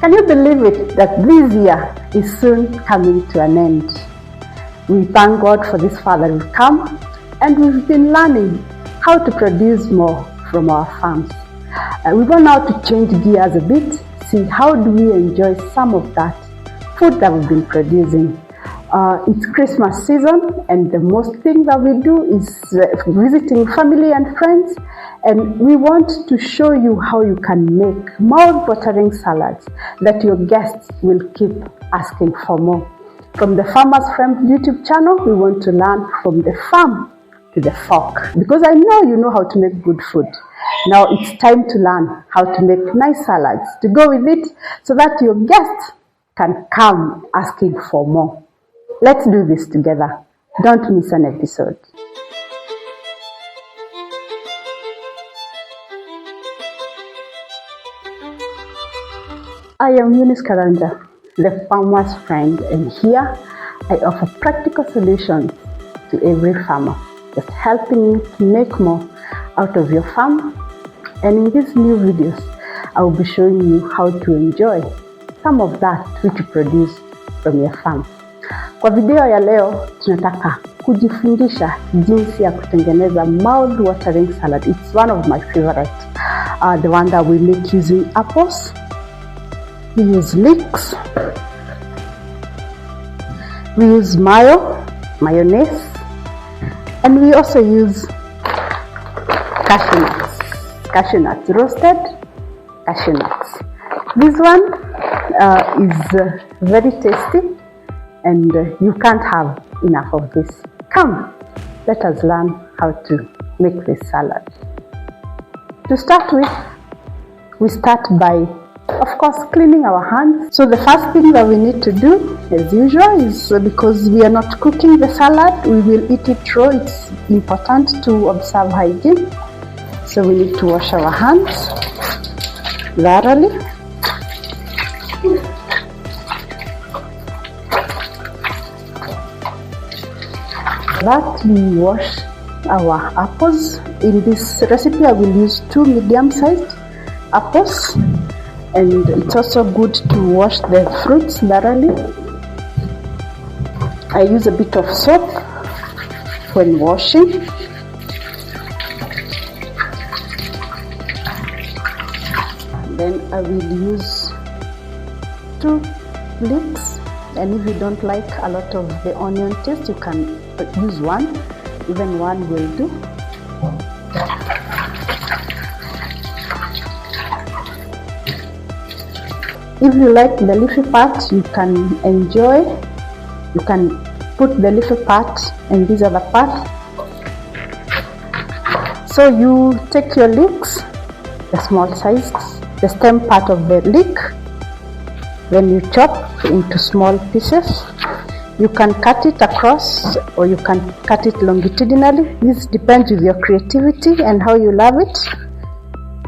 Can you believe it that this year is soon coming to an end? We thank God for this far that we've come, and we've been learning how to produce more from our farms. We want now to change gears a bit, see how do we enjoy some of that food that we've been producing. It's Christmas season, and the most thing that we do is visiting family and friends, and we want to show you how you can make mouth-watering salads that your guests will keep asking for more. From the Farmer's Friend YouTube channel, we want to learn from the farm to the fork, because I know you know how to make good food. Now it's time to learn how to make nice salads to go with it, so that your guests can come asking for more. Let's do this together. Don't miss an episode. I am Eunice Karanja, the Farmer's Friend, and here I offer practical solutions to every farmer, just helping you to make more out of your farm. And in these new videos, I will be showing you how to enjoy some of that which you produce from your farm. Kwa video ya leo, tunataka kujifundisha jinsi ya kutengeneza mouth-watering salad. It's one of my favorite. The one that we make using apples. We use leeks. We use mayonnaise. And we also use cashew nuts, roasted cashew nuts. This one is very tasty, and you can't have enough of this. Come, let us learn how to make this salad. To start with, we start by, of course, cleaning our hands. So the first thing that we need to do, as usual, is because we are not cooking the salad, we will eat it raw. It's important to observe hygiene. So we need to wash our hands thoroughly. That we wash our apples. In this recipe, I will use 2 medium-sized apples. And it's also good to wash the fruits thoroughly. I use a bit of soap when washing. Then I will use 2 leeks, and if you don't like a lot of the onion taste, you can use 1. Even 1 will do. If you like the leafy part, you can enjoy. You can put the leafy part and this other part. So you take your leeks, the small size, the stem part of the leek, then you chop into small pieces. You can cut it across, or you can cut it longitudinally. This depends with your creativity and how you love it.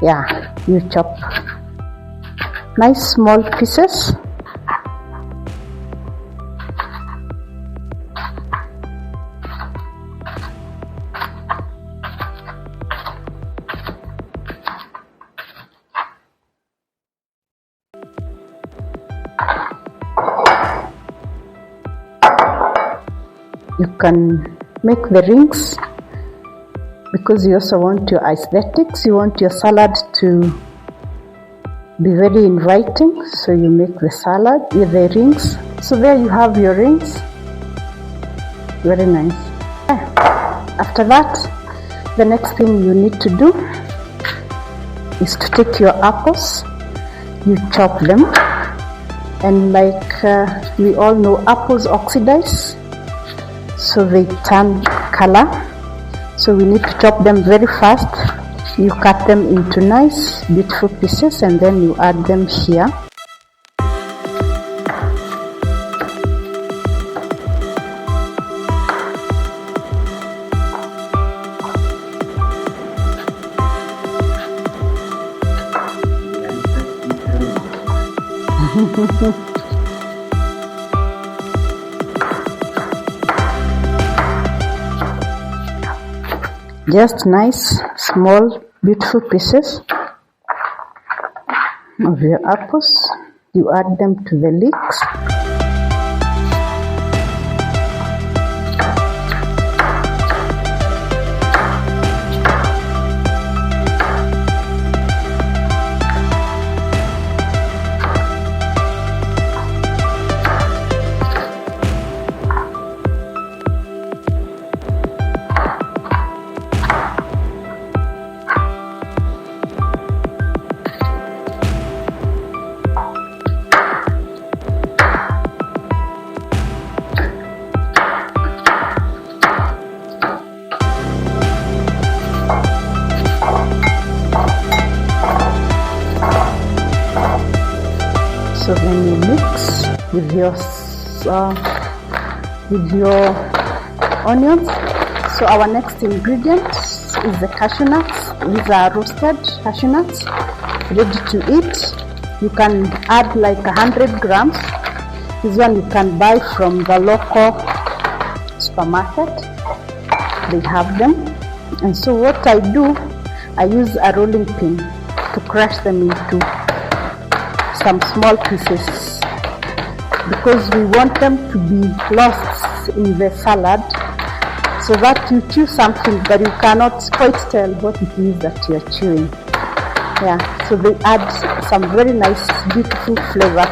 Yeah, you chop nice small pieces. You can make the rings because you also want your aesthetics. You want your salad to be very inviting, so you make the salad with the rings. So there you have your rings. Very nice. After that, the next thing you need to do is to take your apples, you chop them, and like we all know, apples oxidize, so they turn color. So we need to chop them very fast. You cut them into nice, beautiful pieces, and then you add them here. Just nice, small, beautiful pieces of your apples. You add them to the leeks. So then you mix with your onions. So our next ingredient is the cashew nuts. These are roasted cashew nuts, ready to eat. You can add like 100 grams. This one you can buy from the local supermarket. They have them. And so what I do, I use a rolling pin to crush them into some small pieces, because we want them to be lost in the salad, so that you chew something but you cannot quite tell what it is that you're chewing. Yeah, so they add some very nice, beautiful flavor.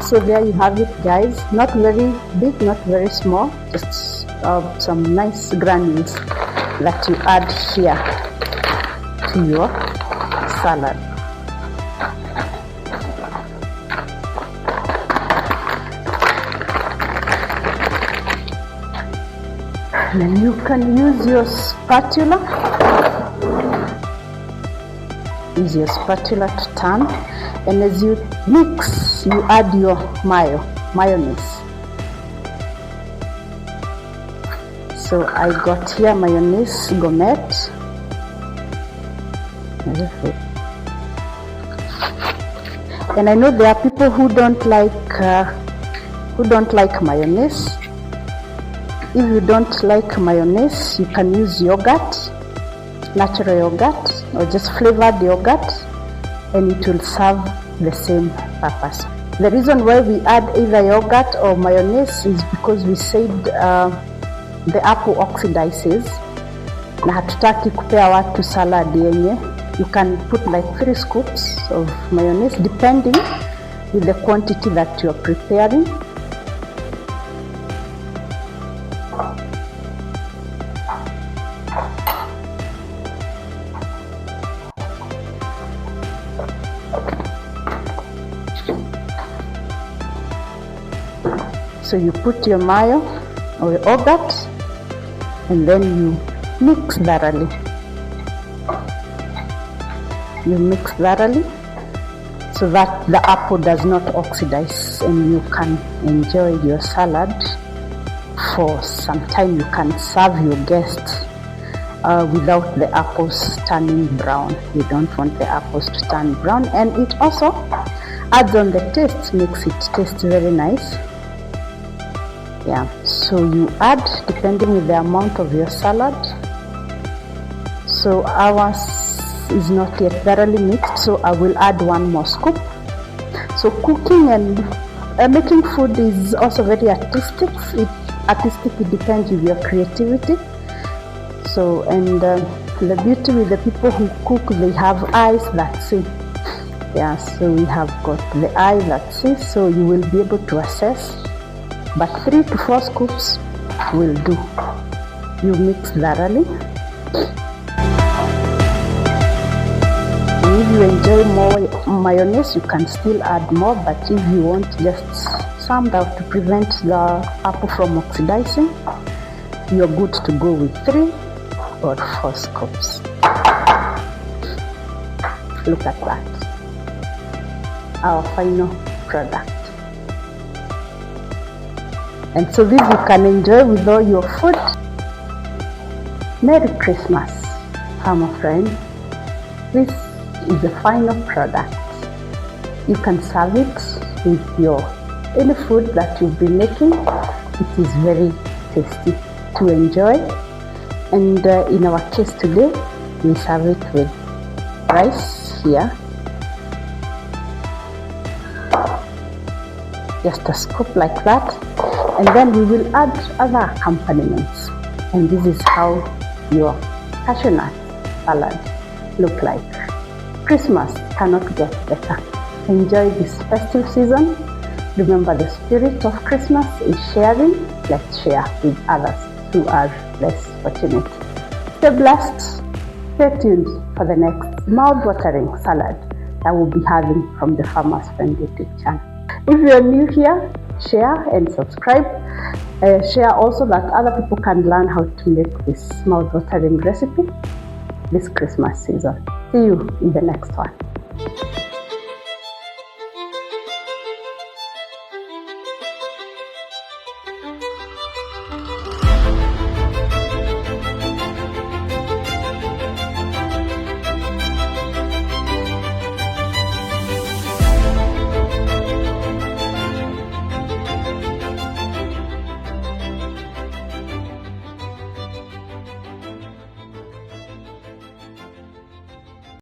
So there you have it, guys. Not very big, not very small, just some nice granules that you add here to your salad. Then you can use your spatula. Use your spatula to turn, and as you mix, you add your mayonnaise. So I got here mayonnaise gourmet. And I know there are people who don't like mayonnaise. If you don't like mayonnaise, you can use yogurt, natural yogurt, or just flavored yogurt, and it will serve the same purpose. The reason why we add either yogurt or mayonnaise is because we said the apple oxidizes, na hatutaki kupea watu salad yenye. You can put like 3 scoops of mayonnaise depending with the quantity that you are preparing. So you put your mayo or your yogurt, and then you mix thoroughly. You mix thoroughly so that the apple does not oxidize, and you can enjoy your salad for some time. You can serve your guests without the apples turning brown. You don't want the apples to turn brown, and it also adds on the taste, makes it taste very nice. Yeah, so you add depending with the amount of your salad. So ours is not yet thoroughly mixed, so I will add 1 more scoop. So cooking and making food is also very artistic. It depends with your creativity. So, and the beauty with the people who cook, they have eyes that see. Yeah, so we have got the eye that sees, so you will be able to assess. But 3 to 4 scoops will do. You mix thoroughly. And if you enjoy more mayonnaise, you can still add more, but if you want just some that to prevent the apple from oxidizing, you're good to go with 3 or 4 scoops. Look at that. Our final product. And so this you can enjoy with all your food. Merry Christmas, farmer friend. This is the final product. You can serve it with your any food that you've been making. It is very tasty to enjoy. And in our case today, we serve it with rice here. Just a scoop like that. And then we will add other accompaniments. And this is how your cashew nut salad look like. Christmas cannot get better. Enjoy this festive season. Remember, the spirit of Christmas is sharing. Let's share with others who are less fortunate. Stay blessed. Stay tuned for the next mouth-watering salad that we'll be having from the Farmer's Friend YouTube channel. If you're new here, share and subscribe. Share also that other people can learn how to make this mouth-watering recipe this Christmas season. See you in the next one.